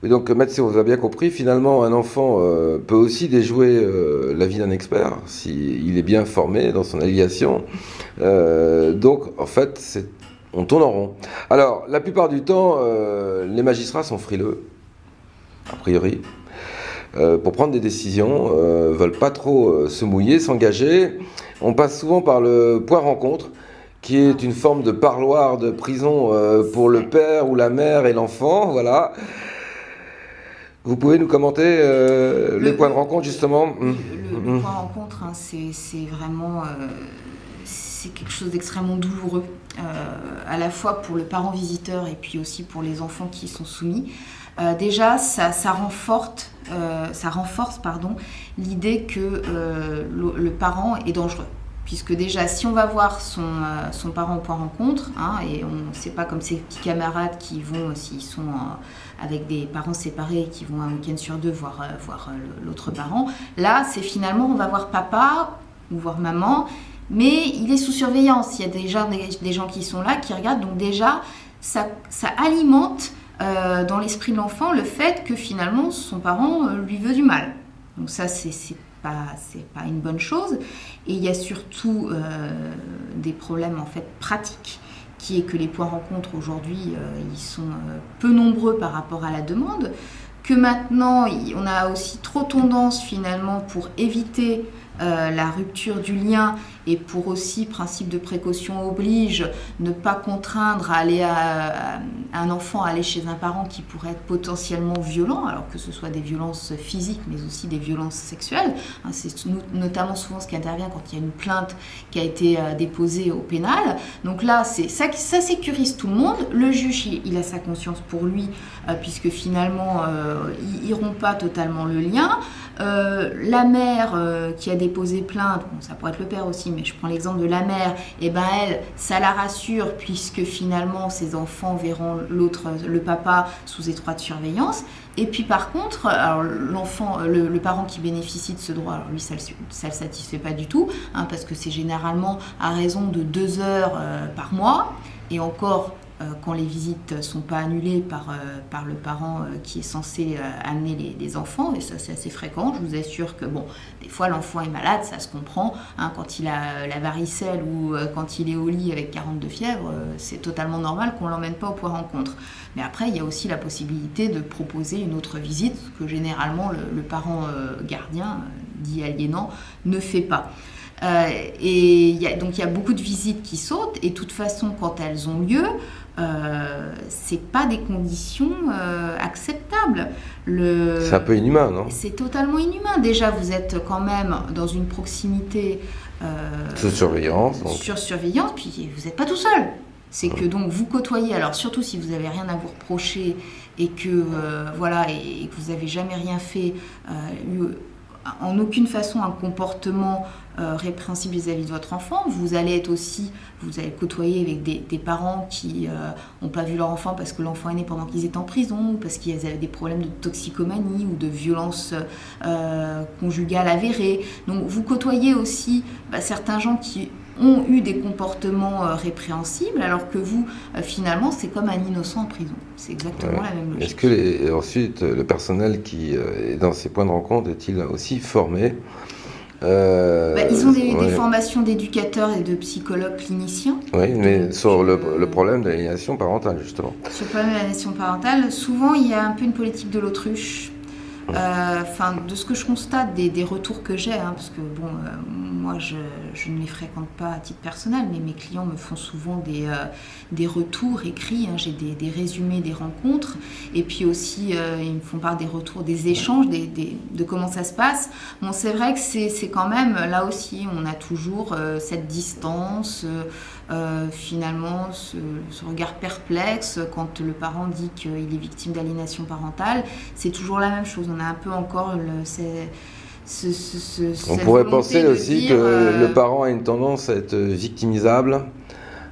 Oui, donc Mathieu, vous avez bien compris, finalement, un enfant peut aussi déjouer la vie d'un expert s'il est bien formé dans son alliation. Donc, en fait, on tourne en rond. Alors, la plupart du temps, les magistrats sont frileux, a priori, pour prendre des décisions, veulent pas trop se mouiller, s'engager. On passe souvent par le point rencontre, qui est une forme de parloir de prison pour le père ou la mère et l'enfant, voilà. Vous pouvez nous commenter les points de rencontre, justement? Le point rencontre, hein, c'est vraiment c'est quelque chose d'extrêmement douloureux, à la fois pour le parent visiteur et puis aussi pour les enfants qui y sont soumis. Déjà, ça renforce l'idée que le parent est dangereux. Puisque déjà, si on va voir son parent au point rencontre, hein, et on ne sait pas comme ses petits camarades qui vont, s'ils sont avec des parents séparés, qui vont un week-end sur deux voir l'autre parent, là, c'est finalement, on va voir papa ou voir maman, mais il est sous surveillance. Il y a déjà des gens qui sont là, qui regardent, donc déjà, ça alimente dans l'esprit de l'enfant le fait que finalement, son parent lui veut du mal. Donc ça, c'est pas une bonne chose. Et il y a surtout des problèmes en fait pratiques, qui est que les points rencontres aujourd'hui, ils sont peu nombreux par rapport à la demande, que maintenant on a aussi trop tendance finalement pour éviter la rupture du lien et pour aussi, principe de précaution oblige, ne pas contraindre à aller un enfant à aller chez un parent qui pourrait être potentiellement violent, alors que ce soit des violences physiques mais aussi des violences sexuelles. C'est notamment souvent ce qui intervient quand il y a une plainte qui a été déposée au pénal. Donc là, ça sécurise tout le monde. Le juge, il a sa conscience pour lui, puisque finalement, il rompt pas totalement le lien. La mère qui a déposé plainte, bon, ça pourrait être le père aussi, mais je prends l'exemple de la mère, et ben elle, ça la rassure puisque finalement ses enfants verront le papa sous étroite surveillance. Et puis par contre, alors l'enfant, le parent qui bénéficie de ce droit, alors lui ça le satisfait pas du tout, hein, parce que c'est généralement à raison de 2 heures par mois, et encore quand les visites ne sont pas annulées par le parent qui est censé amener les enfants, et ça c'est assez fréquent. Je vous assure que bon, des fois l'enfant est malade, ça se comprend, hein, quand il a la varicelle ou quand il est au lit avec 42 fièvres, c'est totalement normal qu'on ne l'emmène pas au point rencontre. Mais après, il y a aussi la possibilité de proposer une autre visite que généralement le parent gardien, dit aliénant, ne fait pas. Donc il y a beaucoup de visites qui sautent, et de toute façon, quand elles ont lieu, c'est pas des conditions acceptables. C'est un peu inhumain, non? C'est totalement inhumain. Déjà, vous êtes quand même dans une proximité Sous surveillance. Donc. sur surveillance, puis vous n'êtes pas tout seul. C'est que donc vous côtoyez, alors surtout si vous n'avez rien à vous reprocher et que voilà, et que vous n'avez jamais rien fait, en aucune façon un comportement répréhensible vis-à-vis de votre enfant. Vous allez côtoyer avec des parents qui n'ont pas vu leur enfant parce que l'enfant est né pendant qu'ils étaient en prison, ou parce qu'ils avaient des problèmes de toxicomanie ou de violence conjugale avérée. Donc vous côtoyez aussi certains gens qui ont eu des comportements répréhensibles, alors que vous, finalement, c'est comme un innocent en prison. C'est exactement la même logique. Est-ce que ensuite, le personnel qui est dans ces points de rencontre est-il aussi formé? Ils ont des formations d'éducateurs et de psychologues cliniciens. Oui, mais sur le problème de l'aliénation parentale, justement. Sur le problème de l'aliénation parentale, souvent, il y a un peu une politique de l'autruche. De ce que je constate des retours que j'ai, hein, parce que bon, moi je ne les fréquente pas à titre personnel, mais mes clients me font souvent des retours écrits, hein, j'ai des résumés des rencontres, et puis aussi ils me font part des retours, des échanges, de comment ça se passe. Bon, c'est vrai que c'est quand même, là aussi, on a toujours cette distance, finalement ce regard perplexe quand le parent dit qu'il est victime d'aliénation parentale. C'est toujours la même chose, on a un peu encore on pourrait penser aussi que le parent a une tendance à être victimisable,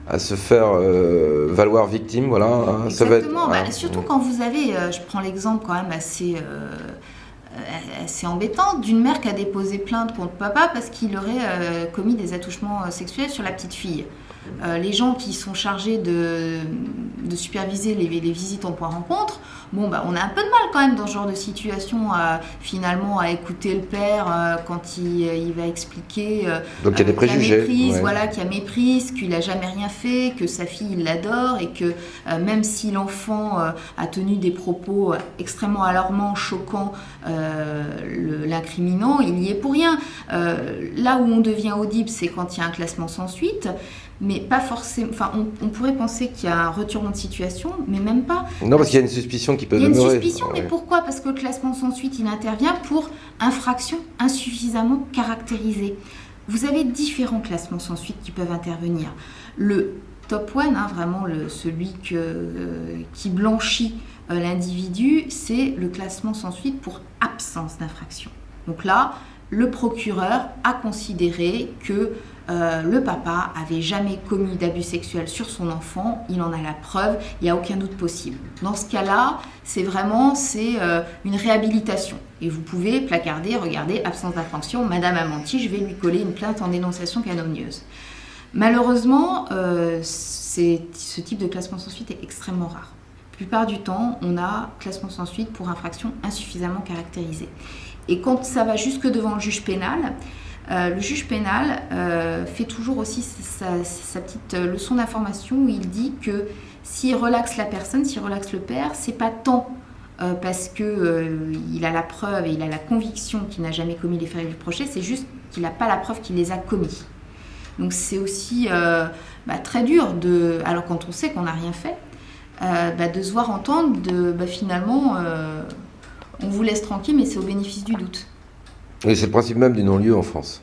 à se faire valoir victime, voilà. Hein, exactement, surtout quand vous avez, je prends l'exemple quand même assez embêtant, d'une mère qui a déposé plainte contre papa parce qu'il aurait commis des attouchements sexuels sur la petite fille. Les gens qui sont chargés de superviser les visites en point rencontre Bon, on a un peu de mal quand même dans ce genre de situation, finalement, à écouter le père quand il va expliquer Donc il y a des préjugés. Méprise, voilà, qu'il y a méprise, qu'il n'a jamais rien fait, que sa fille, il l'adore, et que même si l'enfant a tenu des propos extrêmement alarmants, choquants, l'incriminant, il y est pour rien. Là où on devient audible, c'est quand il y a un classement sans suite. Mais pas forcément. Enfin, on pourrait penser qu'il y a un retournement de situation, mais même pas. Non, parce qu'il y a une suspicion qui peut demeurer. Il y a une suspicion, mais pourquoi ? Parce que le classement sans suite, il intervient pour infraction insuffisamment caractérisée. Vous avez différents classements sans suite qui peuvent intervenir. Le top one, vraiment celui qui blanchit l'individu, c'est le classement sans suite pour absence d'infraction. Donc là, le procureur a considéré que le papa avait jamais commis d'abus sexuels sur son enfant, il en a la preuve, il n'y a aucun doute possible. Dans ce cas-là, c'est une réhabilitation. Et vous pouvez placarder, regarder, absence d'infraction, madame a menti, je vais lui coller une plainte en dénonciation calomnieuse. Malheureusement, ce type de classement sans suite est extrêmement rare. La plupart du temps, on a classement sans suite pour infraction insuffisamment caractérisée. Et quand ça va jusque devant le juge pénal, le juge pénal fait toujours aussi sa petite leçon d'information où il dit que s'il relaxe la personne, s'il relaxe le père, c'est pas tant parce qu'il a la preuve et il a la conviction qu'il n'a jamais commis les faits reprochés, c'est juste qu'il n'a pas la preuve qu'il les a commis. Donc c'est aussi très dur, alors quand on sait qu'on n'a rien fait, de se voir entendre finalement on vous laisse tranquille mais c'est au bénéfice du doute. Oui, c'est le principe même du non-lieu en France.